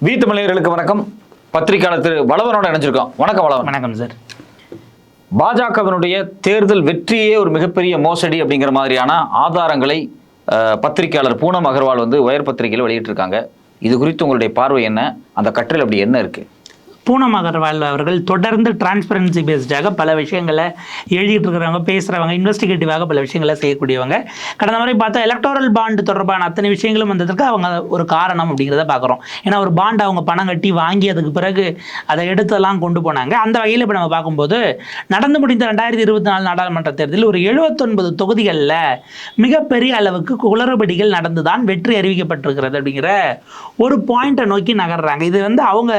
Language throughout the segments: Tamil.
வீட்டுமலையர்களுக்கு வணக்கம். பத்திரிகையாளர் திரு வளவனோட இணைஞ்சிருக்கோம். வணக்கம் வளவன். வணக்கம் சார். பாஜகவினுடைய தேர்தல் வெற்றியே ஒரு மிகப்பெரிய மோசடி அப்படிங்கிற மாதிரியான ஆதாரங்களை பத்திரிகையாளர் பூனம் அகர்வால் உயர் பத்திரிகையில் வெளியிட்டிருக்காங்க. இது குறித்து உங்களுடைய பார்வை என்ன? அந்த கட்டுரையில் அப்படி என்ன இருக்கு? பூனம் அகர்வால் அவர்கள் தொடர்ந்து டிரான்ஸ்பரன்சி பேஸ்டாக பல விஷயங்களை எழுதிட்டு இருக்கிறவங்க, பேசுகிறவங்க, இன்வெஸ்டிகேட்டிவாக பல விஷயங்களை செய்யக்கூடியவங்க. கடந்த முறை பார்த்தா எலக்டோரல் பாண்டு தொடர்பான அத்தனை விஷயங்களும் வந்ததற்கு அவங்க ஒரு காரணம் அப்படிங்கிறத பார்க்குறோம். ஏன்னா ஒரு பாண்டு அவங்க பணம் கட்டி வாங்கி அதுக்கு பிறகு அதை எடுத்தெல்லாம் கொண்டு போனாங்க. அந்த வகையில் இப்போ நம்ம பார்க்கும்போது நடந்து முடிந்த 2024 நாடாளுமன்ற தேர்தலில் ஒரு 79 தொகுதிகளில் மிகப்பெரிய அளவுக்கு குளறுபடிகள் நடந்து தான் வெற்றி அறிவிக்கப்பட்டிருக்கிறது அப்படிங்கிற ஒரு பாயிண்ட்டை நோக்கி நகர்றாங்க. இது அவங்க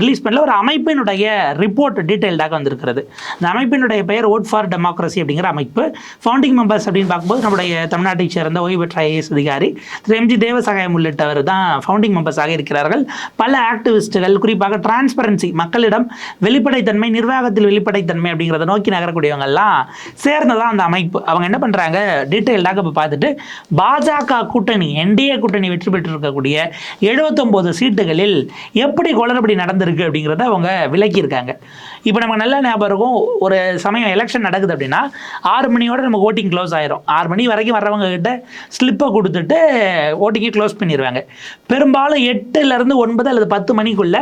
ரிலீஸ் பண்ண ஒரு அமைப்பினுடைய ரிப்போர்ட் டீடைல்டாக வந்திருக்கிறது. இந்த அமைப்பினுடைய பெயர் ஓட் ஃபார் டெமோக்ரஸி அப்படிங்கிற அமைப்பு. ஃபவுண்டிங் மெம்பர்ஸ் அப்படின்னு பார்க்கும்போது நம்முடைய தமிழ்நாட்டை சேர்ந்த ஓய்வு பெற்ற ஐஏஎஸ் அதிகாரி திரு எம்ஜி தேவசகாயம் உள்ளிட்டவர் தான் ஃபவுண்டிங் மெம்பர்ஸாக இருக்கிறார்கள். பல ஆக்டிவிஸ்டுகள், குறிப்பாக டிரான்ஸ்பரன்சி, மக்களிடம் வெளிப்படைத்தன்மை, நிர்வாகத்தில் வெளிப்படைத்தன்மை அப்படிங்கிறத நோக்கி நகரக்கூடியவங்கெல்லாம் சேர்ந்ததான் அந்த அமைப்பு. அவங்க என்ன பண்ணுறாங்க டீடைல்டாக இப்போ பார்த்துட்டு, பாஜக கூட்டணி, என்டிஏ கூட்டணி வெற்றி பெற்றிருக்கக்கூடிய 79 சீட்டுகளில் எப்படி குளறுபடி நடந்திருக்கு அப்படிங்கிறத அவங்க விளக்கியிருக்காங்க. இப்போ நமக்கு நல்ல ஞாபகம் இருக்கும், ஒரு சமயம் எலெக்ஷன் நடக்குது அப்படின்னா 6 மணியோட நமக்கு ஓட்டிங் க்ளோஸ் ஆயிரும். 6 மணி வரைக்கும் வர்றவங்க கிட்ட ஸ்லிப்பை கொடுத்துட்டு ஓட்டிங்கை க்ளோஸ் பண்ணிடுவாங்க. பெரும்பாலும் 8லேருந்து 9 அல்லது 10 மணிக்குள்ள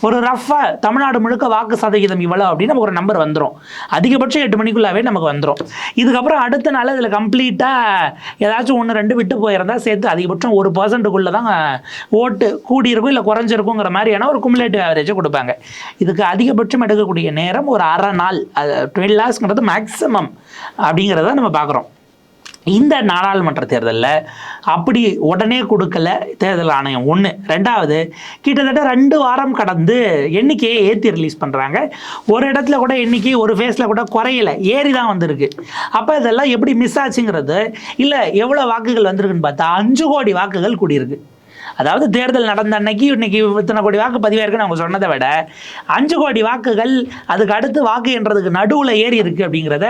ஒரு ரஃபாக தமிழ்நாடு முழுக்க வாக்கு சதவீதம் இவ்வளோ அப்படின்னு நமக்கு ஒரு நம்பர் வந்துடும். அதிகபட்சம் 8 மணிக்குள்ளாவே நமக்கு வந்துடும். இதுக்கப்புறம் அடுத்த நாள் இதில் கம்ப்ளீட்டாக ஏதாச்சும் 1-2 விட்டு போயிருந்தால் சேர்த்து அதிகபட்சம் 1% தான் ஓட்டு கூடியிருக்கும் இல்லை குறைஞ்சிருக்குங்கிற மாதிரியான ஒரு குமுலேட்டிவ் ஆவரேஜை கொடுப்பாங்க. இதுக்கு அதிகபட்சம் எடுக்கக்கூடிய நேரம் ஒரு அரை நாள், 12 hours மேக்ஸிமம் அப்படிங்கிறத நம்ம பார்க்குறோம். இந்த நாடாளுமன்ற தேர்தலில் அப்படி உடனே கொடுக்கல தேர்தல் ஆணையம். ஒன்று. ரெண்டாவது, கிட்டத்தட்ட 2 வாரம் கடந்து எண்ணிக்கையை ஏற்றி ரிலீஸ் பண்ணுறாங்க. ஒரு இடத்துல கூட எண்ணிக்கை ஒரு ஃபேஸில் கூட குறையலை, ஏறி தான் வந்திருக்கு. அப்போ இதெல்லாம் எப்படி மிஸ் ஆச்சுங்கிறது, இல்லை எவ்வளோ வாக்குகள் வந்திருக்குன்னு பார்த்தா 5 கோடி வாக்குகள் கூடியிருக்கு. அதாவது தேர்தல் நடந்த அன்னைக்கு இன்னைக்கு இத்தனை கோடி வாக்கு பதிவாயிருக்குன்னு அவங்க சொன்னதை விட 5 கோடி வாக்குகள் அதுக்கு அடுத்து வாக்கு என்றதுக்கு நடுவில் ஏறி இருக்குது அப்படிங்கிறத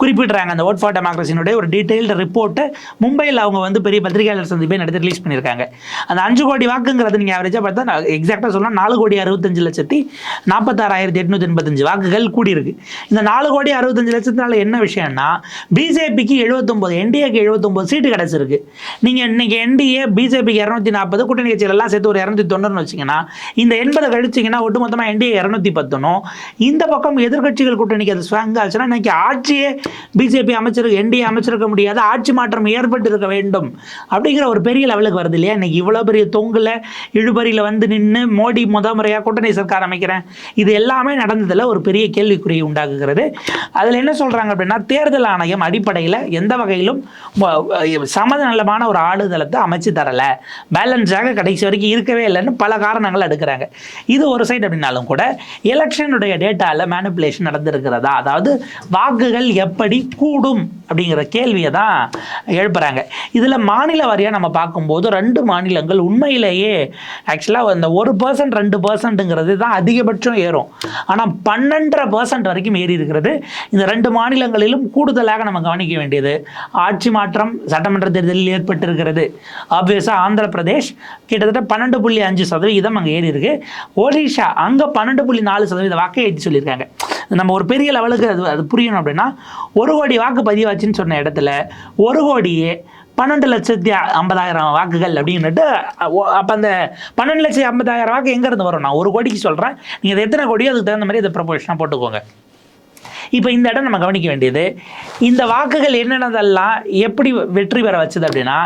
குறிப்பிட்றாங்க. அந்த ஓட் ஃபார் டெமோக்ரஸினுடைய ஒரு டீட்டெயில்டு ரிப்போர்ட்டை மும்பையில் அவங்க பெரிய பத்திரிகையாளர் சந்திப்பை நடத்தி ரிலீஸ் பண்ணியிருக்காங்க. அந்த 5 கோடி வாக்குங்கிறது நீங்கள் ஆவரேஜாக பார்த்தா எக்ஸாக்டாக சொல்லலாம் 4,65,46,885 வாக்குகள் கூடியிருக்கு. இந்த 4,65,00,000 என்ன விஷயம்னா, பிஜேபிக்கு 79, என்டிஏக்கு 79 சீட்டு கிடச்சிருக்கு. நீங்கள் இன்னைக்கு என்டிஏ பிஜேபிக்கு 240, கூட்டணி கட்சிகள் எல்லாம் சேர்த்து ஒரு 290 வச்சிங்கன்னா, இந்த 80 கழிச்சிங்கன்னா ஒட்டுமொத்தமாக என்டிஏ 210. இந்த பக்கம் எதிர்கட்சிகள் கூட்டணிக்கு அது ஸ்வாங் ஆச்சுன்னா இன்னைக்கு ஆட்சியே பிஜேபி அமைச்சிருக்க, என்டிஏ அமைச்சிருக்க முடியாது, ஆட்சி மாற்றம் ஏற்பட்டு இருக்க வேண்டும் அப்படிங்கிற ஒரு பெரிய லெவலுக்கு வருது இல்லையா? இன்னைக்கு இவ்வளோ பெரிய தொங்குல இழுபறியில் நின்று மோடி முறையாக கூட்டணி சர்க்கார் அமைக்கிறேன், இது எல்லாமே நடந்ததில் ஒரு பெரிய கேள்விக்குறியை உண்டாக்குகிறது. அதில் என்ன சொல்கிறாங்க அப்படின்னா, தேர்தல் ஆணையம் அடிப்படையில் எந்த வகையிலும் சமநலமான ஒரு ஆளுதளத்தை அமைச்சு தரலை, பேலன்ஸாக கடைசி வரைக்கும் இருக்கவே இல்லைன்னு பல காரணங்கள் எடுக்கிறாங்க. இது ஒரு சைடு அப்படின்னாலும் கூட எலெக்ஷனுடைய டேட்டாவில் மேனிப்புலேஷன் நடந்திருக்கிறதா, அதாவது வாக்குகள் எப்படி கூடும் அப்படிங்கிற கேள்வியை தான் எழுப்புறாங்க. இதில் மாநில வாரியாக நம்ம பார்க்கும்போது 2 மாநிலங்கள் உண்மையிலேயே ஆக்சுவலாக அந்த 1%, 2%ங்கிறது தான் அதிகபட்சம் ஏறும். ஆனால் 12.5% வரைக்கும் ஏறி இருக்கிறது. இந்த 2 மாநிலங்களிலும் கூடுதலாக நம்ம கவனிக்க வேண்டியது, ஆட்சி மாற்றம் சட்டமன்ற தேர்தலில் ஏற்பட்டிருக்கிறது. ஆப்வியஸாக ஆந்திர பிரதேஷ் கிட்டத்தட்ட 12.5% அங்கே ஏறி இருக்கு. ஒடிஷா அங்கே 12.4% வாக்கை ஏற்றி சொல்லியிருக்காங்க. நம்ம ஒரு பெரிய லெவலுக்கு அது புரியணும் அப்படின்னா, 1 கோடி வாக்கு பதிவாச்சுன்னு சொன்ன இடத்துல 1 கோடியே 12,50,000 வாக்குகள் அப்படின்னுட்டு, அப்போ அந்த 12,50,000 வாக்கு எங்கேருந்து வரும்? நான் 1 கோடிக்கு சொல்கிறேன், நீங்கள் அது எத்தனை கோடியோ அதுக்கு தகுந்த மாதிரி அதை ப்ரொபோர்ஷனாக போட்டுக்கோங்க. இப்போ இந்த இடம் நம்ம கவனிக்க வேண்டியது, இந்த வாக்குகள் என்னென்னதெல்லாம் எப்படி வெற்றி பெற வச்சது அப்படின்னா,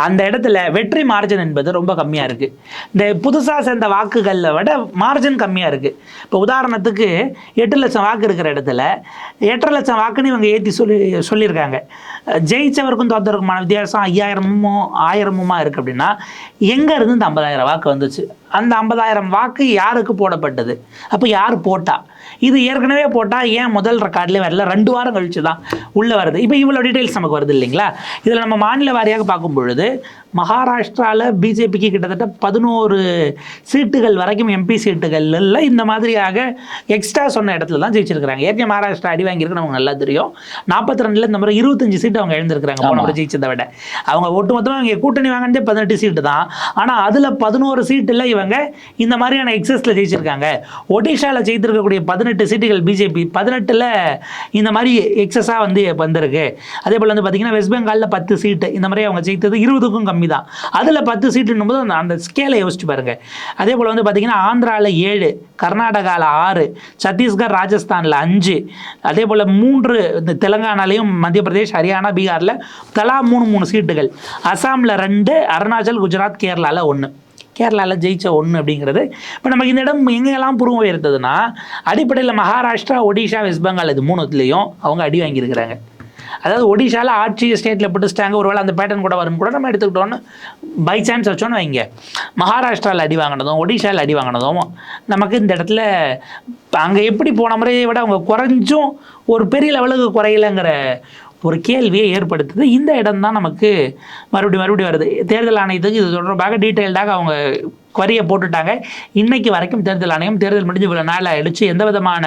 அந்த இடத்துல வெற்றி மார்ஜின் என்பது ரொம்ப கம்மியாக இருக்குது. இந்த புதுசாக சேர்ந்த வாக்குகளில் விட மார்ஜின் கம்மியாக இருக்குது. இப்போ உதாரணத்துக்கு 8 லட்சம் வாக்கு இருக்கிற இடத்துல 8.5 லட்சம் வாக்குன்னு இவங்க ஏற்றி சொல்லியிருக்காங்க. ஜெயிச்சவருக்கும் தோத்தவருக்குமான வித்தியாசம் 5,000-1000 இருக்குது அப்படின்னா, எங்கே இருந்து இந்த 50,000 வாக்கு வந்துச்சு? அந்த 50,000 வாக்கு யாருக்கு போடப்பட்டது? அப்போ யார் போட்டா? இது ஏற்கனவே போட்டால் ஏன் முதல் ரெக்கார்ட்லேயே வரல? 2 வாரம் கழிச்சு தான் உள்ளே வருது. இப்போ இவ்வளோ டீட்டெயில்ஸ் நமக்கு வருது இல்லைங்களா? இதில் நம்ம மாநில வாரியாக பார்க்கும் பொழுது பொழுது மகாராஷ்டிராவில் பிஜேபிக்கு கிட்டத்தட்ட 11 சீட்டுகள் வரைக்கும் எம்பி சீட்டுகள்ல இந்த மாதிரியாக எக்ஸ்ட்ரா சொன்ன இடத்துல தான் ஜெயிச்சிருக்காங்க. ஏற்கனவே மகாராஷ்டிரா அடி வாங்கியிருக்கு நமக்கு நல்லா தெரியும். 42 இந்த மாதிரி 25 சீட்டு அவங்க எழுந்திருக்கிறாங்க போன முறை ஜெயிச்சதை விட. அவங்க ஒட்டுமொத்தமாக இங்கே கூட்டணி வாங்கினதே 18 சீட்டு தான். ஆனால் அதில் 11 சீட்டில் இவங்க இந்த மாதிரியான எக்ஸஸில் ஜெயிச்சிருக்காங்க. ஒடிஷாவில் ஜெயித்திருக்கக்கூடிய 18 சீட்டுகள் பிஜேபி 18ல் இந்த மாதிரி எக்ஸஸாக வந்திருக்கு. அதே போல் பார்த்தீங்கன்னா வெஸ்ட் பெங்காலில் 10 சீட்டு இந்த மாதிரி அவங்க ஜெயித்தது 20க்கும் கம்மி தான். அதில் 10 சீட்டுன்னும் போது அந்த ஸ்கேலை யோசிச்சு பாருங்க. அதே போல் பார்த்தீங்கன்னா ஆந்திராவில் 7, கர்நாடகாவில் 6, சத்தீஸ்கர் ராஜஸ்தானில் 5, அதே போல் 3 இந்த தெலுங்கானாலையும் மத்திய பிரதேஷ் ஹரியானா பீகாரில் தலா 3 சீட்டுகள், அசாமில் 2, அருணாச்சல் குஜராத் கேரளாவில் 1. கேரளாவில் ஜெயிச்ச 1 அப்படிங்கிறது இப்போ நமக்கு இந்த இடம் எங்கெல்லாம் புருவம் இருந்ததுன்னா அடிப்படையில் மகாராஷ்டிரா, ஒடிஷா, வெஸ்ட் பெங்கால் இது 3த்துலேயும் அவங்க அடி வாங்கியிருக்கிறாங்க. அதாவது ஒடிஷாவில் ஆட்சி ஸ்டேட்டில் பிடிச்சிட்டாங்க, ஒருவேளை அந்த பேட்டர்ன் கூட வரும்னு கூட நம்ம எடுத்துக்கிட்டோன்னு பை சான்ஸ் வச்சோன்னு வைங்க. மகாராஷ்டிராவில் அடி வாங்கினதும் ஒடிஷாவில் அடி வாங்கினதும் நமக்கு இந்த இடத்துல அங்கே எப்படி போன முறையை விட அவங்க குறைஞ்சும் ஒரு பெரிய லெவலுக்கு குறையலைங்கிற ஒரு கேள்வியை ஏற்படுத்துது. இந்த இடம் தான் நமக்கு மறுபடியும் வருது. தேர்தல் ஆணையத்துக்கு இது தொடர்பாக டீட்டெயில்டாக அவங்க குறையை போட்டுட்டாங்க. இன்னைக்கு வரைக்கும் தேர்தல் ஆணையம் தேர்தல் முடிஞ்சு இவ்வளோ நாள் ஆயிடுச்சு, எந்த விதமான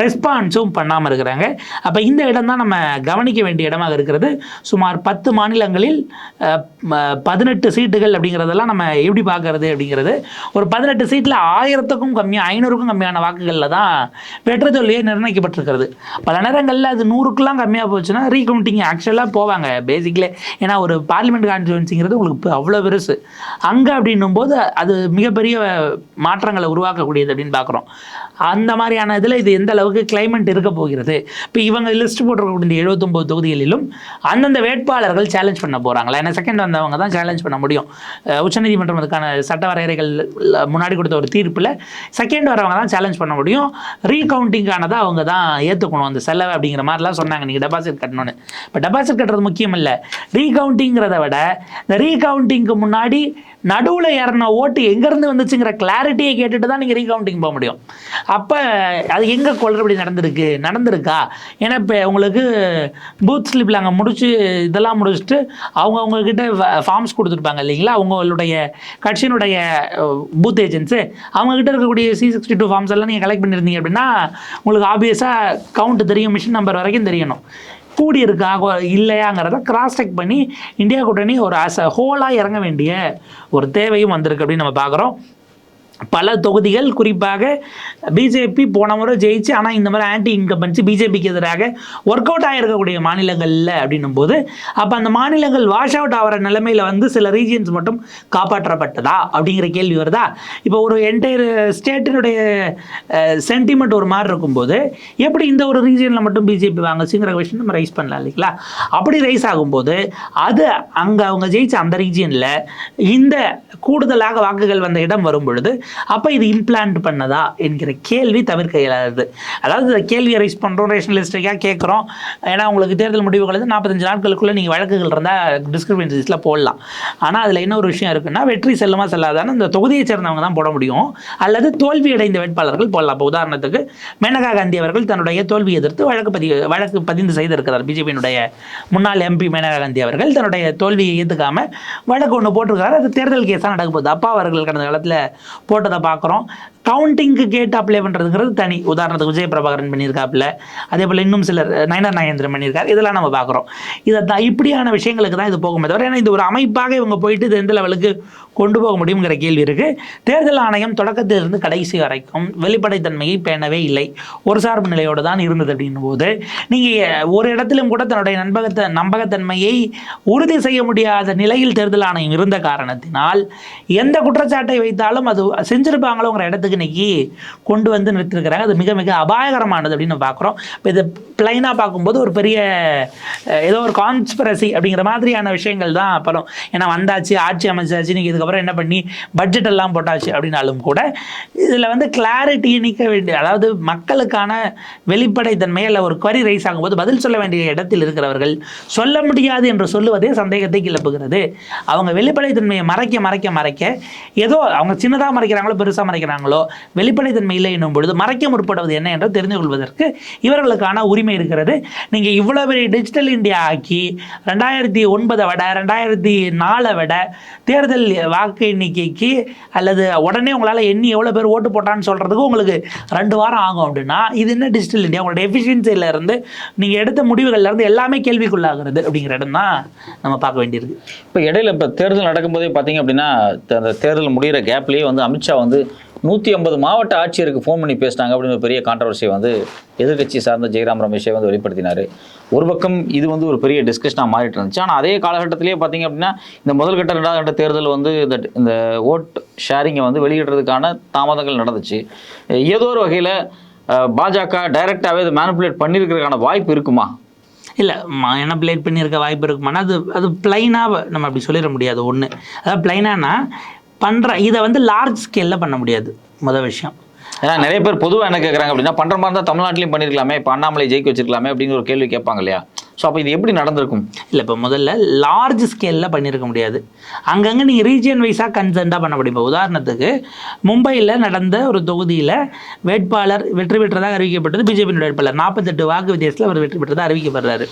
ரெஸ்பான்ஸும் பண்ணாமல் இருக்கிறாங்க. அப்போ இந்த இடம் தான் நம்ம கவனிக்க வேண்டிய இடமாக இருக்கிறது. சுமார் 10 மாநிலங்களில் 18 சீட்டுகள் அப்படிங்கிறதெல்லாம் நம்ம எப்படி பார்க்கறது அப்படிங்கிறது, ஒரு 18 சீட்டில் 1000க்கும் கம்மியாக 500க்கும் கம்மியான வாக்குகளில் தான் வெற்றி தோல்வியே நிர்ணயிக்கப்பட்டிருக்கிறது. பல நேரங்களில் அது 100க்குலாம் கம்மியாக போச்சுன்னா ரீகவுண்டிங் ஆக்சுவலாக போவாங்க பேசிக்கலே. ஏன்னா ஒரு பார்லிமெண்ட் கான்ஸ்டிடுவன்சிங்கிறது உங்களுக்கு அவ்வளோ பெருசு. அங்கே அப்படின்னும் போது அது மிகப்பெரிய மாற்றங்களை உருவாக்கக்கூடியது அப்படின்னு பார்க்குறோம். அந்த மாதிரியான இதில் இது எந்த அளவுக்கு கிளைமேட் இருக்க போகிறது. இப்போ இவங்க லிஸ்ட் போட்டிருக்கக்கூடிய 79 தொகுதிகளிலும் அந்தந்த வேட்பாளர்கள் சேலஞ்ச் பண்ண போகிறாங்களா? ஏன்னா செகண்ட் வந்தவங்க தான் சேலஞ்ச் பண்ண முடியும். உச்சநீதிமன்றம் அதுக்கான சட்ட வரையறைகள் முன்னாடி கொடுத்த ஒரு தீர்ப்பில் செகண்ட் வரவங்க தான் சேலஞ்ச் பண்ண முடியும். ரீகவுண்டிங்கானதை அவங்க தான் ஏற்றுக்கணும் அந்த செலவு அப்படிங்கிற மாதிரிலாம் சொன்னாங்க. நீங்கள் டெபாசிட் கட்டணும்னு. இப்போ டெபாசிட் கட்டுறது முக்கியம் இல்லை, ரீகவுண்டிங்கிறத விட இந்த ரீகவுண்டிங்க்கு முன்னாடி நடுவில் ஏறின ஓட்டு எங்கேருந்து வந்துச்சுங்கிற கிளாரிட்டியை கேட்டுட்டு தான் நீங்கள் ரீகவுண்டிங் போக முடியும். அப்போ அது எங்கே குளறுபடி நடந்திருக்கா? ஏன்னா இப்போ உங்களுக்கு பூத் ஸ்லிப்பில் அங்கே இதெல்லாம் முடிச்சுட்டு அவங்கக்கிட்ட ஃபார்ம்ஸ் கொடுத்துருப்பாங்க இல்லைங்களா, அவங்களுடைய கட்சியினுடைய பூத் ஏஜென்ட்ஸு, அவங்கக்கிட்ட இருக்கக்கூடிய C62 ஃபார்ம்ஸ் எல்லாம் நீங்கள் கலெக்ட் பண்ணியிருந்தீங்க அப்படின்னா உங்களுக்கு ஆப்வியஸாக கவுண்ட் தெரியும், மிஷின் நம்பர் வரைக்கும் தெரியணும். கூடி இருக்கா இல்லையாங்கிறத கிராஸ் செக் பண்ணி இந்தியா கூட்டணி ஒரு ஹோலாக இறங்க வேண்டிய ஒரு தேவையும் வந்திருக்கு அப்படின்னு நம்ம பார்க்குறோம். பல தொகுதிகள் குறிப்பாக பிஜேபி போன முறை ஜெயிச்சு ஆனால் இந்த மாதிரி ஆன்டி இன்கம்பன்சி பிஜேபிக்கு எதிராக ஒர்க் அவுட் ஆகிருக்கக்கூடிய மாநிலங்களில் அப்படின்னும் போது அப்போ அந்த மாநிலங்கள் வாஷ் அவுட் ஆகிற நிலைமையில் சில ரீஜியன்ஸ் மட்டும் காப்பாற்றப்பட்டதா அப்படிங்கிற கேள்வி வருதா? இப்போ ஒரு என்டையர் ஸ்டேட்டினுடைய சென்டிமெண்ட் ஒரு மாதிரி இருக்கும்போது எப்படி இந்த ஒரு ரீஜியனில் மட்டும் பிஜேபி வாங்குச்சுங்கிற கொஸ்டின் நம்ம ரைஸ் பண்ணலாம் இல்லைங்களா? அப்படி ரைஸ் ஆகும்போது அது அங்கே அவங்க ஜெயிச்ச அந்த ரீஜியனில் இந்த கூடுதலாக வாக்குகள் வந்த இடம் வரும் பொழுது அப்போ இது இம்ப்ளான்ட் பண்ணதா என்கிற கேள்வி தவிர்க்க இயலாது. அதாவது இந்த கேள்வியை ரைஸ் பண்ணுறோம், ரேஷனலிஸ்டிக்காக கேட்குறோம். ஏன்னா உங்களுக்கு தேர்தல் முடிவுகள் 45 நாட்களுக்குள்ளே நீங்கள் வழக்குகள் இருந்தால் டிஸ்கிரிமினன்சிஸில் போடலாம். ஆனால் அதில் என்ன ஒரு விஷயம் இருக்குன்னா வெற்றி செல்லுமா செல்லாதான்னு இந்த தொகுதியை சேர்ந்தவங்க தான் போட முடியும், அல்லது தோல்வி அடைந்த வேட்பாளர்கள் போடலாம். இப்போ உதாரணத்துக்கு மேனகா காந்தி அவர்கள் தன்னுடைய தோல்வியை எதிர்த்து வழக்கு பதிந்து செய்திருக்கிறார். பிஜேபியினுடைய முன்னாள் MP மேனகா காந்தி அவர்கள் தன்னுடைய தோல்வியை ஏற்றுக்காமல் வழக்கு ஒன்று போட்டிருக்காரு. அது தேர்தல் கேஸாக நடக்க போகுது. அப்பா அவர்கள் கடந்த காலத்தில் போட்டதை பார்க்குறோம். கவுண்டிங்க்கு கேட்டு அப்ளை பண்ணுறதுங்கிறது தனி. உதாரணத்துக்கு விஜய பிரபாகரன் பண்ணியிருக்காப்புல, அதே போல் இன்னும் சிலர் நயனார் நாகேந்திரன் பண்ணியிருக்காரு. இதெல்லாம் நம்ம பார்க்குறோம். இதை தான் இப்படியான விஷயங்களுக்கு தான் இது போகுமே தவிர ஏன்னா இது ஒரு அமைப்பாக இவங்க போயிட்டு இது எந்த லெவலுக்கு கொண்டு போக முடியுங்கிற கேள்வி இருக்குது. தேர்தல் ஆணையம் தொடக்கத்திலிருந்து கடைசி வரைக்கும் வெளிப்படைத்தன்மையை பேணவே இல்லை, ஒரு சார்பு நிலையோடு தான் இருந்தது. அப்படின்னும் போது நீங்கள் ஒரு இடத்திலும் கூட தன்னுடைய நம்பகத்தன்மையை உறுதி செய்ய முடியாத நிலையில் தேர்தல் ஆணையம் இருந்த காரணத்தினால் எந்த குற்றச்சாட்டை வைத்தாலும் அது செஞ்சிருப்பாங்களோங்கிற இடத்துக்கு இன்னைக்கு கொண்டு வந்து நிறுத்திருக்கிறாங்க. அது மிக மிக அபாயகரமானது அப்படின்னு பார்க்குறோம். இப்போ இதை பிளைனாக பார்க்கும்போது ஒரு பெரிய ஏதோ ஒரு கான்ஸ்பிரசி அப்படிங்கிற மாதிரியான விஷயங்கள் தான் பலம். ஏன்னா வந்தாச்சு, ஆட்சி அமைச்சாச்சு, நீங்கள் இதுக்கப்புறம் என்ன பண்ணி பட்ஜெட் எல்லாம் போட்டாச்சு அப்படின்னாலும் கூட இதில் கிளாரிட்டியை நீக்க வேண்டிய, அதாவது மக்களுக்கான வெளிப்படைத்தன்மை இல்லை ஒரு query ரைஸ் ஆகும்போது பதில் சொல்ல வேண்டிய இடத்தில் இருக்கிறவர்கள் சொல்ல முடியாது என்று சொல்லுவதே சந்தேகத்தை கிளப்புகிறது. அவங்க வெளிப்படைத்தன்மையை மறைக்க ஏதோ அவங்க சின்னதாக மறைக்கிறாங்களோ பெருசாக மறைக்கிறாங்களோ வெளிப்படைத்தன்மை இல்லை என்னும் பொழுது மறைக்க முற்படுவது என்ன என்று தெரிந்து கொள்வதற்கு இவர்களுக்கான உரிமை இருக்கிறது. நீங்கள் இவ்வளோ பெரிய டிஜிட்டல் இந்தியா ஆக்கி 2009 விட 2004 விட தேர்தல் வாக்கு எண்ணிக்கைக்கு அல்லது உடனே உங்களால் எண்ணி எவ்வளோ பேர் ஓட்டு போட்டான்னு சொல்கிறதுக்கு உங்களுக்கு 2 வாரம் ஆகும் அப்படின்னா இது என்ன டிஜிட்டல் இந்தியா? உங்களோட எஃபிஷியன்சியிலேருந்து நீங்கள் எடுத்த முடிவுகள்லேருந்து எல்லாமே கேள்விக்குள்ளாகிறது அப்படிங்கிற இடம் தான் நம்ம பார்க்க வேண்டியிருக்கு. இப்போ இடையில இப்போ தேர்தல் நடக்கும்போதே பார்த்தீங்க அப்படின்னா அந்த தேர்தல் முடிகிற கேப்லேயே வந்து அமித்ஷா வந்து 150 மாவட்ட ஆட்சியருக்கு ஃபோன் பண்ணி பேசினாங்க அப்படின்னு ஒரு பெரிய கான்ட்ரவர்சியை வந்து எதிர்கட்சி சார்ந்த ஜெயராம் ரமேஷை வந்து வெளிப்படுத்தினார். ஒரு பக்கம் இது வந்து ஒரு பெரிய டிஸ்கஷனாக மாறிட்டு இருந்துச்சு. ஆனால் அதே காலகட்டத்திலேயே பார்த்தீங்க அப்படின்னா இந்த முதல் கட்ட 2வது கட்ட தேர்தல் வந்து இந்த ஓட் ஷேரிங்கை வந்து வெளியிடுறதுக்கான தாமதங்கள் நடந்துச்சு. ஏதோ ஒரு வகையில் பாஜக டைரெக்டாகவே இதை மேனிப்புலேட் பண்ணியிருக்கிறதுக்கான வாய்ப்பு இருக்குமா? இல்லை, மேனிப்புலேட் பண்ணியிருக்க வாய்ப்பு இருக்குமானா அது பிளைனாக நம்ம அப்படி சொல்லிட முடியாது. ஒன்று அதாவது பிளைனானா இதை வந்து லார்ஜ் ஸ்கேலில் பண்ண முடியாது. முதல் விஷயம், ஏன்னா நிறைய பேர் பொதுவாக என்ன கேட்குறாங்க அப்படின்னா பண்ணுற மாதிரி இருந்தால் தமிழ்நாட்டிலையும் பண்ணியிருக்கலாமே, இப்போ அண்ணாமலை ஜெயிக்க வச்சிருக்கலாமே அப்படிங்கிற ஒரு கேள்வி கேட்பாங்க இல்லையா? ஸோ அப்போ இது எப்படி நடந்திருக்கும்? இல்லை, இப்போ முதல்ல லார்ஜ் ஸ்கேலில் பண்ணியிருக்க முடியாது. அங்கங்கே நீங்கள் ரீஜியன் வைஸாக கன்சென்ட்டாக பண்ண முடியும். இப்போ உதாரணத்துக்கு மும்பையில் நடந்த ஒரு தொகுதியில் வேட்பாளர் வெற்றி பெற்றதாக அறிவிக்கப்பட்டது. பிஜேபியோட வேட்பாளர் 48 வாக்கு வித்தியாசத்தில் அவர் வெற்றி பெற்றதாக அறிவிக்கப்படுறாரு.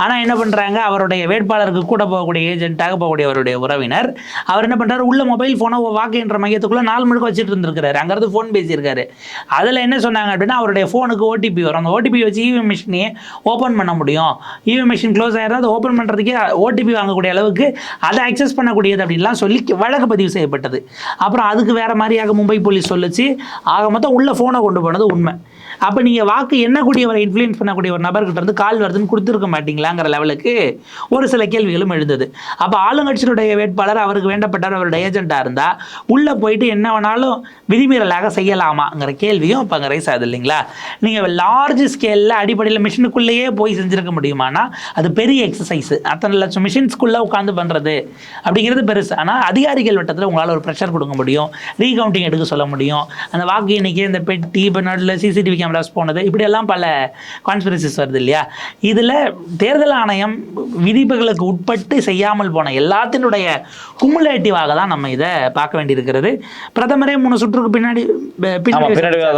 ஆனால் என்ன பண்ணுறாங்க, அவருடைய வேட்பாளருக்கு கூட போகக்கூடிய ஏஜென்ட்டாக போகக்கூடிய அவருடைய உறவினர் அவர் என்ன பண்ணுறாரு, உள்ள மொபைல் ஃபோனை வாக்கு என்ற மையத்துக்குள்ளே 4 மணிக்கு வச்சுட்டு இருந்திருக்கிறாரு. அங்கேருந்து ஃபோன் பேசியிருக்காரு. அதில் என்ன சொன்னாங்க அப்படின்னா அவருடைய ஃபோனுக்கு ஓடிபி வரும். அந்த ஓடிபி வச்சு இவிஎம் மிஷினையே ஓப்பன் பண்ண முடியும். இவிஎம் மிஷின் க்ளோஸ் ஆகிடுறது, அதை ஓப்பன் பண்ணுறதுக்கே ஓடிபி வாங்கக்கூடிய அளவுக்கு அதை அக்சஸ் பண்ணக்கூடியது அப்படின்லாம் சொல்லி வழக்கு பதிவு செய்யப்பட்டது. அப்புறம் அதுக்கு வேறு மாதிரியாக மும்பை போலீஸ் சொல்லிச்சு. ஆக மொத்தம் உள்ள ஃபோனை கொண்டு போனது உண்மை. அப்போ நீங்கள் வாக்கு எண்ணக்கூடியவரை இன்ஃப்ளூயன்ஸ் பண்ணக்கூடிய ஒரு நபர்கிட்ட இருந்து கால் வருதுன்னு கொடுத்துருக்க மாட்டீங்களாங்கிற லெவலுக்கு ஒரு சில கேள்விகளும் எழுந்தது. அப்போ ஆளுங்கட்சியினுடைய வேட்பாளர் அவருக்கு வேண்டப்பட்டார் அவருடைய ஏஜென்ட்டாக இருந்தால் உள்ளே போயிட்டு என்ன வேணாலும் விதிமீறலாக செய்யலாமாங்கிற கேள்வியும் இப்போ அங்கே ரைஸ் ஆகுது இல்லைங்களா? நீங்கள் லார்ஜ் ஸ்கேலில் அடிப்படையில் மிஷினுக்குள்ளேயே போய் செஞ்சுருக்க முடியுமானா அது பெரிய எக்ஸசைஸு. அத்தனை லட்சம் மிஷின்ஸ்குள்ளே உட்காந்து பண்ணுறது அப்படிங்கிறது பெருசு. ஆனால் அதிகாரிகள் வட்டத்தில் உங்களால் ஒரு ப்ரெஷர் கொடுக்க முடியும், ரீகவுண்டிங் எடுக்க சொல்ல முடியும். அந்த வாக்கு எண்ணிக்கை, இந்த பெட்டி, இப்போ நடுவில் சிசிடிவி கேமராஸ் போனது, இப்படியெல்லாம் பல கான்ஸ்பிரசிஸ் வருது இல்லையா? இதில் தேர்தல் ஆணையம் விதிப்புகளுக்கு உட்பட்டு செய்யாமல் போன எல்லாத்தினுடைய குமுலேட்டிவாக தான் நம்ம இதை பார்க்க வேண்டியிருக்கிறது. பிரதமரே 3 சுற்றுக்கு பின்னாடி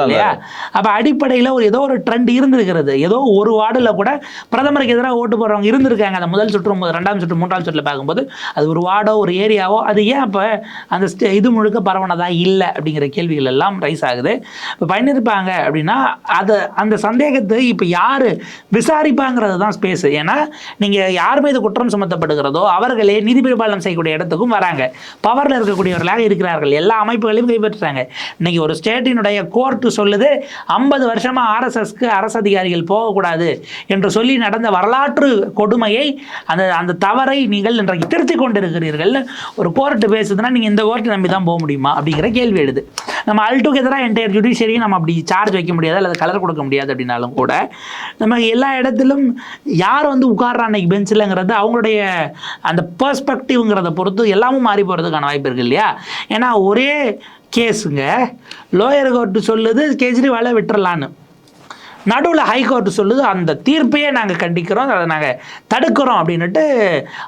இல்லையா? அப்போ அடிப்படையில் ஏதோ ஒரு ட்ரெண்ட் இருந்திருக்கிறது. ஏதோ ஒரு வார்டில் கூட பிரதமருக்கு எதிராக ஓட்டு போடுறவங்க இருந்திருக்காங்க. அந்த முதல் சுற்று, 2ஆம் சுற்று, 3ஆம் சுற்றில் பார்க்கும்போது அது ஒரு வார்டோ ஒரு ஏரியாவோ அது ஏன் அப்போ அந்த இது முழுக்க பரவனதாக இல்லை அப்படிங்கிற கேள்விகள் எல்லாம் ரைஸ் ஆகுது. இப்போ பண்ணியிருப்பாங்க அப்படின்னா அந்த சந்தேகத்தை இப்போ யார் விசாரிப்பாங்கிறது தான் ஸ்பேஸு. ஏன்னா நீங்கள் யார் மீது குற்றம் சுமத்தப்படுகிறதோ அவர்களே நீதி பரிபாலனம் செய்யக்கூடிய இடத்துக்கும் வராங்க, பவரில் இருக்கக்கூடியவர்களாக இருக்கிறார்கள், எல்லா அமைப்புகளையும் கைப்பற்றுறாங்க. இன்னைக்கு ஒரு ஸ்டேட்டினுடைய கோர்ட்டு சொல்லுது 50 வருஷமாக ஆர்எஸ்எஸ்க்கு அரசு அதிகாரிகள் போகக்கூடாது என்று சொல்லி நடந்த வரலாற்று கொடுமையை அந்த தவறை நீங்கள் இன்றைக்கு திருத்தி கொண்டிருக்கிறீர்கள். ஒரு கோர்ட்டு பேசுதுன்னா நீங்கள் இந்த கோர்ட்டு நம்பி தான் போக முடியுமா அப்படிங்கிற கேள்வி எழுது. நம்ம அல்டுகெதராக என்டையர் ஜுடிஷியரியை நம்ம அப்படி சார்ஜ் வைக்க முடியாது அல்லது கலர் கொடுக்க முடியாது அப்படின்னாலும் கூட நம்ம எல்லா இடத்திலும் யார் உட்கார்ற அன்னைக்கு பெஞ்சில்ங்கிறது அவங்களுடைய அந்த பெர்ஸ்பெக்டிவ்ங்கிறத பொறுத்து எல்லாமும் மாறி போகிறதுக்கான வாய்ப்பு இருக்குது இல்லையா? ஏன்னா ஒரே கேஸுங்க, லோயர் கோர்ட்டு சொல்லுது கெஜ்ரிவாலை விட்டுறலான்னு, நடுவில் ஹைகோர்ட்டு சொல்லுது அந்த தீர்ப்பையே நாங்கள் கண்டிக்கிறோம், அதை நாங்கள் தடுக்கிறோம் அப்படின்ட்டு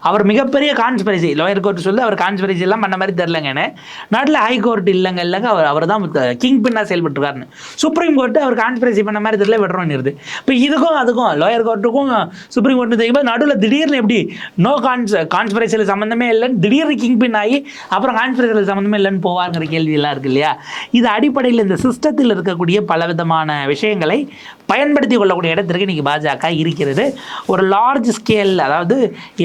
அவர் மிகப்பெரிய கான்ஸ்பிரசி. லோயர் கோர்ட்டு சொல்லி அவர் கான்ஸ்பிரசி எல்லாம் பண்ண மாதிரி தெரிலங்கன்னு, நடுவில் ஹைகோர்ட் இல்லைங்க அவர் தான் கிங் பின்னாக செயல்பட்டுருக்காருன்னு, சுப்ரீம் கோர்ட்டு அவர் கான்ஸ்பிரசி பண்ண மாதிரி தெரியல விடுறோன்னு. இப்போ இதுக்கும் அதுக்கும் லோயர் கோர்ட்டுக்கும் சுப்ரீம் கோர்ட்டு தெரியும் நடுவில் திடீர்னு எப்படி நோ கான்ஸ்பிரசியில் சம்மந்தமே இல்லைன்னு திடீர்னு கிங் பின் ஆகி அப்புறம் கான்ஸ்பிரசியில் சம்மந்தமே இல்லைன்னு போவாங்கிற கேள்வியெல்லாம் இருக்குது இல்லையா? இது அடிப்படையில் இந்த சிஸ்டத்தில் இருக்கக்கூடிய பலவிதமான விஷயங்களை பயன்படுத்தி கொள்ளக்கூடிய இடத்திற்கு இன்றைக்கி பாஜக இருக்கிறது. ஒரு லார்ஜ் ஸ்கேல், அதாவது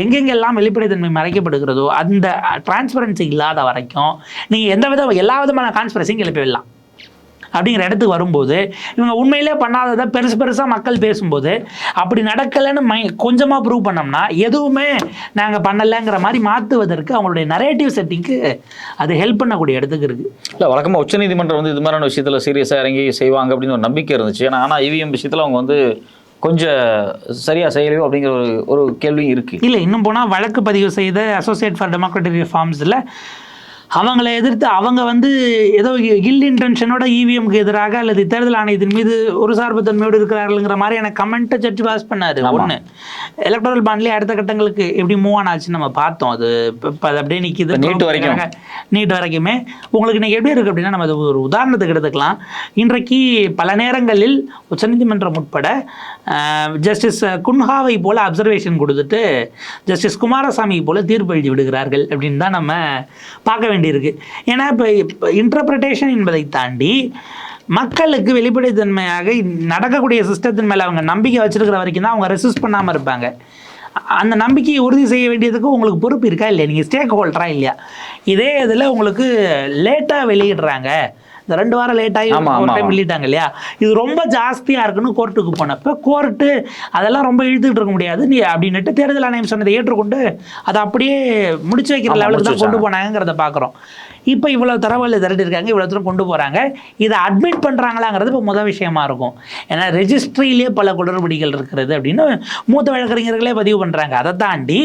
எங்கெங்கெல்லாம் வெளிப்படைத்தன்மை மறைக்கப்படுகிறதோ அந்த டிரான்ஸ்பரன்சி இல்லாத வரைக்கும் நீங்கள் எல்லா விதமான கான்ஸ்பிரசியும் கிளப்பி விடலாம். அப்படிங்கிற இடத்துக்கு வரும்போது இவங்க உண்மையிலே பண்ணாததை பெருசாக மக்கள் பேசும்போது அப்படி நடக்கலைன்னு கொஞ்சமாக ப்ரூவ் பண்ணோம்னா எதுவுமே நாங்கள் பண்ணலைங்கிற மாதிரி மாற்றுவதற்கு அவங்களுடைய நரேட்டிவ் செட்டிங்க்கு அது ஹெல்ப் பண்ணக்கூடிய இடத்துக்கு இருக்குது. இல்லை, வழக்கமாக உச்சநீதிமன்றம் இது மாதிரியான விஷயத்தில் சீரியஸாக இறங்கி செய்வாங்க அப்படின்னு ஒரு நம்பிக்கை இருந்துச்சு. ஆனால் இவிஎம் விஷயத்தில் அவங்க கொஞ்சம் சரியாக செய்யலையோ அப்படிங்கிற ஒரு கேள்வியும் இருக்குது. இல்லை, இன்னும் போனால் வழக்கு பதிவு செய்த அசோசியேட் ஃபார் டெமோக்ராட்டிக் ரிஃபார்ம்ஸில் அவங்களை எதிர்த்து அவங்க வந்து ஏதோ இல் இன்டென்ஷனோட இவிஎம்க்கு எதிராக அல்லது தேர்தல் ஆணையத்தின் மீது ஒரு சார்புத்தன்மையோடு இருக்கிறார்களுங்கிற மாதிரியான கமெண்ட்டை ஜட்ஜ் பாஸ் பண்ணாரு. ஒன்று எலக்ட்ரல் பாண்ட்லேயே அடுத்த கட்டங்களுக்கு எப்படி மூவ் ஆன் ஆச்சுன்னு நம்ம பார்த்தோம். அது இப்போ அது அப்படியே நிற்கிது நீட் வரைக்குமே. உங்களுக்கு இன்னைக்கு எப்படி இருக்குது அப்படின்னா, நம்ம ஒரு உதாரணத்துக்கு எடுத்துக்கலாம். இன்றைக்கு பல நேரங்களில் உச்சநீதிமன்றம் உட்பட ஜஸ்டிஸ் குன்ஹாவை போல அப்சர்வேஷன் கொடுத்துட்டு ஜஸ்டிஸ் குமாரசாமி போல தீர்ப்பு எழுதி விடுகிறார்கள் அப்படின்னு தான் நம்ம பார்க்க வேண்டியிருக்கு. ஏன்னா இப்போ இன்டர்பிரிட்டேஷன் என்பதை தாண்டி மக்களுக்கு வெளிப்படைத்தன்மையாக நடக்கக்கூடிய சிஸ்டத்தின் மேலே அவங்க நம்பிக்கை வச்சிருக்கிற வரைக்கும் தான் அவங்க ரெசிஸ்ட் பண்ணாமல் இருப்பாங்க. அந்த நம்பிக்கையை உறுதி செய்ய வேண்டியதுக்கு உங்களுக்கு பொறுப்பு இருக்கா இல்லையா? நீங்கள் ஸ்டேக் ஹோல்டரா இல்லையா? இதே இதில் உங்களுக்கு லேட்டாக வெளியிடுறாங்க, இந்த 2 வாரம் லேட்டாகி ஒரு டைம் வெளியிட்டாங்க இல்லையா, இது ரொம்ப ஜாஸ்தியாக இருக்குன்னு கோர்ட்டுக்கு போனப்போ கோர்ட்டு அதெல்லாம் ரொம்ப இழுத்துக்கிட்டு இருக்க முடியாது நீ அப்படின்ட்டு தேர்தல் ஆணையம் சொன்னதை ஏற்றுக்கொண்டு அதை அப்படியே முடிச்சு வைக்கிற லெவலுக்கு தான் கொண்டு போனாங்கிறத பார்க்குறோம். இப்போ இவ்வளோ தரவுகளை திரட்டிருக்காங்க, இவ்வளோ தூரம் கொண்டு போகிறாங்க. இதை அட்மிட் பண்ணுறாங்களாங்கிறது இப்போ முதல் விஷயமா இருக்கும். ஏன்னா ரெஜிஸ்ட்ரியிலே பல குளறுபடிகள் இருக்கிறது அப்படின்னு மூத்த வழக்கறிஞர்களே பதிவு பண்ணுறாங்க. அதை தாண்டி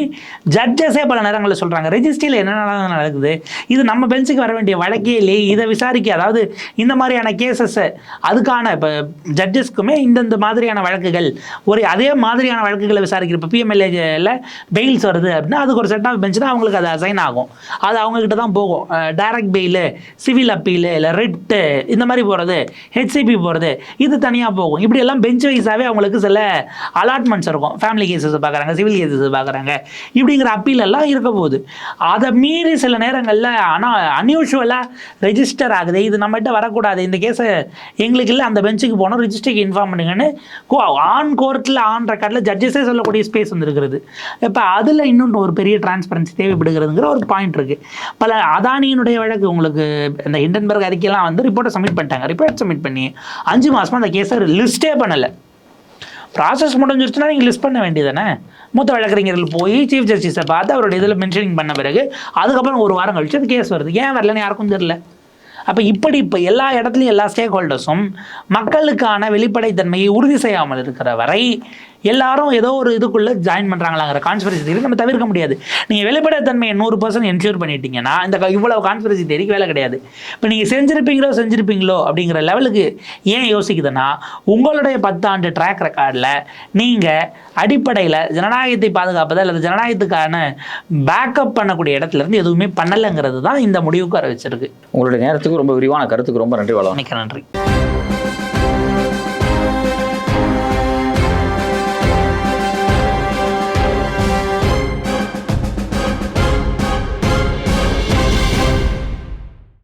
ஜட்ஜஸே பல நேரங்களில் சொல்கிறாங்க, ரெஜிஸ்ட்ரியில் என்னென்ன நடக்குது, இது நம்ம பெஞ்சுக்கு வர வேண்டிய வழக்கே இல்லையே, இதை விசாரிக்க, அதாவது இந்த மாதிரியான கேசஸை அதுக்கான இப்போ ஜட்ஜஸ்க்குமே இந்தந்த மாதிரியான வழக்குகள் ஒரு அதே மாதிரியான வழக்குகளை விசாரிக்கிற இப்போ பிஎம்எல்ஏல பெயில்ஸ் வருது அப்படின்னா அதுக்கு ஒரு செட் ஆஃப் பெஞ்ச் தான் அவங்களுக்கு அது அசைன் ஆகும். அது அவங்கக்கிட்ட தான் போகும். டைரக்ட் பெயிலு, சிவில் அப்பீலு, இல்லை ரிட்டு, இந்த மாதிரி போகிறது, ஹெச்சிபி போகிறது, இது தனியாக போகும். இப்படி எல்லாம் பெஞ்ச் வைஸாகவே அவங்களுக்கு சில அலாட்மெண்ட்ஸ் இருக்கும். ஃபேமிலி கேசஸ் பார்க்குறாங்க, சிவில் கேசஸ் பார்க்குறாங்க, இப்படிங்கிற அப்பீல் எல்லாம் இருக்க போகுது. அதை மீறி சில நேரங்களில் ஆனால் அன்யூஷுவலாக ரெஜிஸ்டர் ஆகுது, இது நம்மகிட்ட வரக்கூடாது, இந்த கேஸை எங்களுக்கு இல்லை, அந்த பெஞ்சுக்கு போனோம், ரிஜிஸ்டருக்கு இன்ஃபார்ம் பண்ணுங்கன்னு ஆன் கோர்ட்டில் ஆன் ரெக்கார்டில் ஜட்ஜஸே சொல்லக்கூடிய ஸ்பேஸ் வந்துருக்கிறது. இப்போ அதில் இன்னும் ஒரு பெரிய டிரான்ஸ்பரன்சி தேவைப்படுகிறதுங்கிற ஒரு பாயிண்ட் இருக்குது. பல அதானியினுடைய வழக்கு உங்களுக்கு இந்த ஹிண்டன்பர்க் அறிக்கையெல்லாம் வந்து ரிப்போர்ட்டை சப்மிட் பண்ணிட்டாங்க. ரிப்போர்ட் சப்மிட் பண்ணி 5 மாதமாக அந்த கேஸை லிஸ்ட்டே பண்ணலை. ப்ராசஸ் முடிஞ்சிருச்சுன்னா நீங்கள் லிஸ்ட் பண்ண வேண்டியதானே? மூத்த வழக்கறிஞர்கள் போய் சீஃப் ஜஸ்டிஸை பார்த்து அவருடைய இதில் மென்ஷனிங் பண்ண பிறகு அதுக்கப்புறம் 1 வாரம் கழிச்சு அது கேஸ் வருது. ஏன் வரலன்னு யாருக்கும் தெரியல. அப்போ இப்போ எல்லா இடத்துலையும் எல்லா ஸ்டேக் ஹோல்டர்ஸும் மக்களுக்கான வெளிப்படைத்தன்மையை உறுதி செய்யாமல் இருக்கிற வரை எல்லாரும் ஏதோ ஒரு இதுக்குள்ளே ஜாயின் பண்ணுறாங்களாங்கிற கான்ஸ்பிரசி தியரி நம்ம தவிர்க்க முடியாது. நீங்கள் வெளிப்படைத்தன்மையை 100% என்ஷூர் பண்ணிட்டீங்கன்னா இந்த இவ்வளவு கான்ஸ்பிரசி தியரிக்கு வேலை கிடையாது. இப்போ நீங்கள் செஞ்சிருப்பீங்களோ அப்படிங்கிற லெவலுக்கு ஏன் யோசிக்குதுன்னா, உங்களுடைய 10 ஆண்டு ட்ராக் ரெக்கார்டில் நீங்கள் அடிப்படையில் ஜனநாயகத்தை பாதுகாப்பது அல்லது ஜனநாயகத்துக்கான பேக்கப் பண்ணக்கூடிய இடத்துலேருந்து எதுவுமே பண்ணலைங்கிறது தான் இந்த முடிவுக்கு வர வச்சிருக்கு. உங்களுடைய நேரத்துக்கு ரொம்ப விரிவான கருத்துக்கு ரொம்ப நன்றி. மிக்க நன்றி.